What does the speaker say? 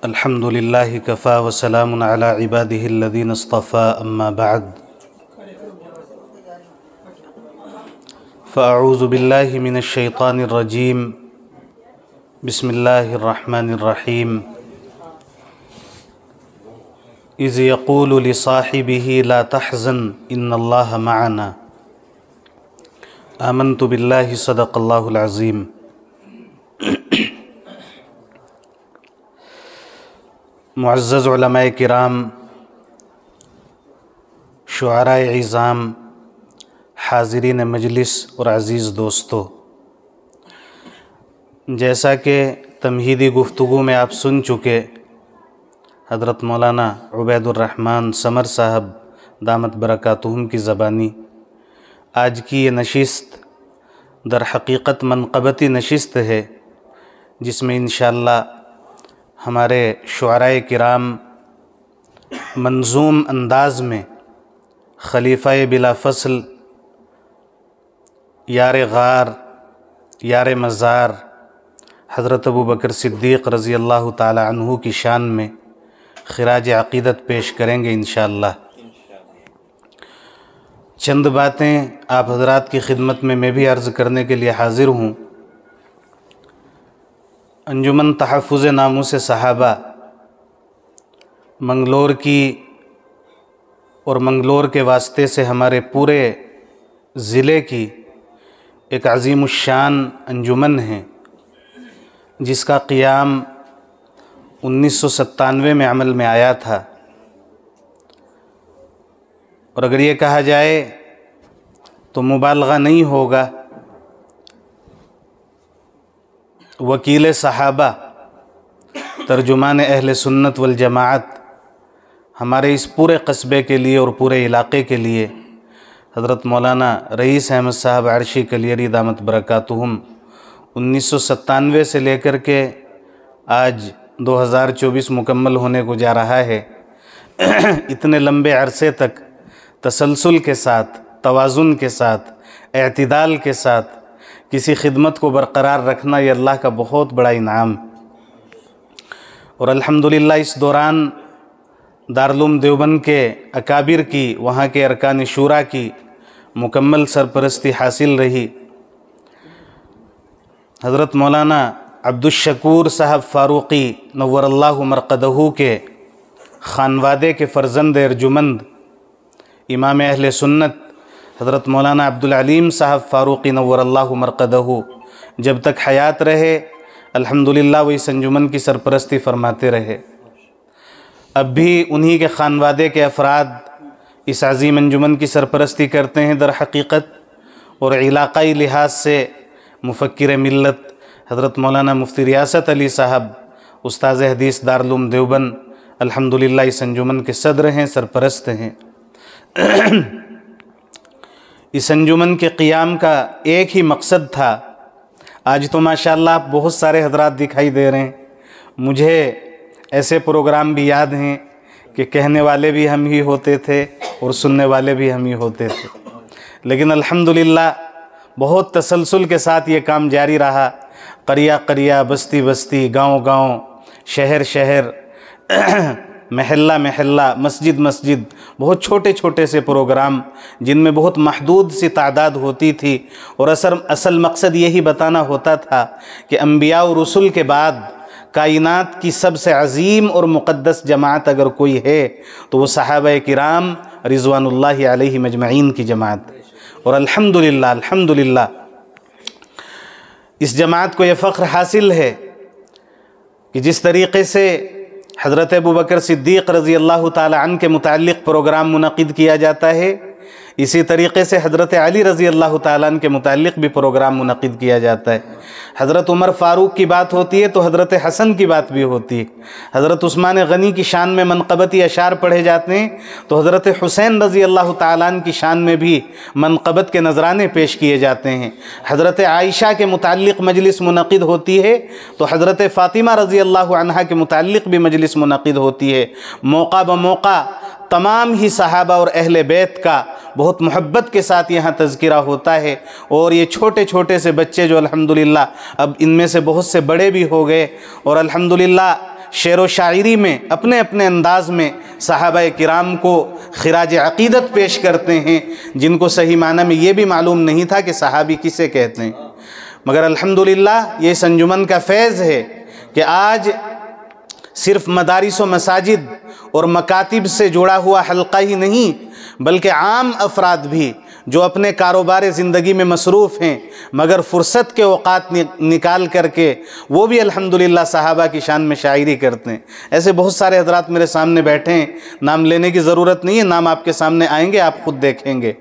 الحمد لله كفى وسلام على عباده الذين اصطفى أما بعد فأعوذ بالله من الشيطان الرجيم بسم الله الرحمن الرحيم إذ يقول لصاحبه لا تحزن إن الله معنا آمنت بالله صدق الله العظيم۔ معزز علماء کرام، شعراء عظام، حاضرین مجلس اور عزیز دوستو، جیسا کہ تمہیدی گفتگو میں آپ سن چکے، حضرت مولانا عبید الرحمن سمر صاحب دامت برکاتہم کی زبانی آج کی یہ نشست در حقیقت منقبتی نشست ہے، جس میں انشاءاللہ ہمارے شعراء کرام منظوم انداز میں خلیفہ بلا فصل، یار غار، یار مزار حضرت ابوبکر صدیق رضی اللہ تعالی عنہ کی شان میں خراج عقیدت پیش کریں گے انشاءاللہ۔ چند باتیں آپ حضرات کی خدمت میں بھی عرض کرنے کے لیے حاضر ہوں۔ انجمن تحفظ ناموس صحابہ منگلور کی اور منگلور کے واسطے سے ہمارے پورے ضلع کی ایک عظیم الشان انجمن ہے، جس کا قیام 1997 میں عمل میں آیا تھا، اور اگر یہ کہا جائے تو مبالغہ نہیں ہوگا، وکیل صحابہ، ترجمان اہل سنت والجماعت ہمارے اس پورے قصبے کے لیے اور پورے علاقے کے لیے حضرت مولانا رئیس احمد صاحب عرشی کلیری دامت برکاتہم 1997 سے لے کر کے آج 2024 مکمل ہونے کو جا رہا ہے، اتنے لمبے عرصے تک تسلسل کے ساتھ، توازن کے ساتھ، اعتدال کے ساتھ کسی خدمت کو برقرار رکھنا یہ اللہ کا بہت بڑا انعام، اور الحمدللہ اس دوران دارالعلوم دیوبند کے اکابر کی، وہاں کے ارکان شورا کی مکمل سرپرستی حاصل رہی۔ حضرت مولانا عبدالشکور صاحب فاروقی نور اللہ مرقدہ کے خانوادے کے فرزند ارجمند امام اہل سنت حضرت مولانا عبدالعلیم صاحب فاروقی نور اللہ مرقدہ جب تک حیات رہے الحمدللہ وہ اس انجمن کی سرپرستی فرماتے رہے۔ اب بھی انہی کے خانوادے کے افراد اس عظیم انجمن کی سرپرستی کرتے ہیں در حقیقت، اور علاقائی لحاظ سے مفکر ملت حضرت مولانا مفتی ریاست علی صاحب استاذ حدیث دارالعلوم دیوبند الحمدللہ اس انجمن کے صدر ہیں، سرپرست ہیں۔ اس انجمن کے قیام کا ایک ہی مقصد تھا۔ آج تو ماشاءاللہ آپ بہت سارے حضرات دکھائی دے رہے ہیں، مجھے ایسے پروگرام بھی یاد ہیں کہ کہنے والے بھی ہم ہی ہوتے تھے اور سننے والے بھی ہم ہی ہوتے تھے، لیکن الحمدللہ بہت تسلسل کے ساتھ یہ کام جاری رہا، قریہ قریہ، بستی بستی، گاؤں گاؤں، شہر شہر، محلہ محلہ، مسجد مسجد، بہت چھوٹے چھوٹے سے پروگرام جن میں بہت محدود سی تعداد ہوتی تھی، اور اصل مقصد یہی بتانا ہوتا تھا کہ انبیاء و رسول کے بعد کائنات کی سب سے عظیم اور مقدس جماعت اگر کوئی ہے تو وہ صحابہ کرام رضوان اللہ علیہ مجمعین کی جماعت، اور الحمدللہ اس جماعت کو یہ فخر حاصل ہے کہ جس طریقے سے حضرت ابوبکر صدیق رضی اللہ تعالی عنہ کے متعلق پروگرام منعقد کیا جاتا ہے، اسی طریقے سے حضرت علی رضی اللہ تعالیٰ عنہ کے متعلق بھی پروگرام منعقد کیا جاتا ہے۔ حضرت عمر فاروق کی بات ہوتی ہے تو حضرت حسن کی بات بھی ہوتی ہے، حضرت عثمان غنی کی شان میں منقبتی اشعار پڑھے جاتے ہیں تو حضرت حسین رضی اللہ تعالیٰ عنہ کی شان میں بھی منقبت کے نذرانے پیش کیے جاتے ہیں۔ حضرت عائشہ کے متعلق مجلس منعقد ہوتی ہے تو حضرت فاطمہ رضی اللہ عنہا کے متعلق بھی مجلس منعقد ہوتی ہے۔ موقع بموقع تمام ہی صحابہ اور اہل بیت کا بہت محبت کے ساتھ یہاں تذکرہ ہوتا ہے، اور یہ چھوٹے چھوٹے سے بچے جو الحمدللہ اب ان میں سے بہت سے بڑے بھی ہو گئے، اور الحمدللہ شعر و شاعری میں اپنے اپنے انداز میں صحابہ کرام کو خراج عقیدت پیش کرتے ہیں، جن کو صحیح معنی میں یہ بھی معلوم نہیں تھا کہ صحابی کسے کہتے ہیں، مگر الحمدللہ یہ اس انجمن کا فیض ہے کہ آج صرف مدارس و مساجد اور مکاتب سے جڑا ہوا حلقہ ہی نہیں، بلکہ عام افراد بھی جو اپنے کاروبار زندگی میں مصروف ہیں مگر فرصت کے اوقات نکال کر کے وہ بھی الحمدللہ صحابہ کی شان میں شاعری کرتے ہیں۔ ایسے بہت سارے حضرات میرے سامنے بیٹھے ہیں، نام لینے کی ضرورت نہیں ہے، نام آپ کے سامنے آئیں گے، آپ خود دیکھیں گے۔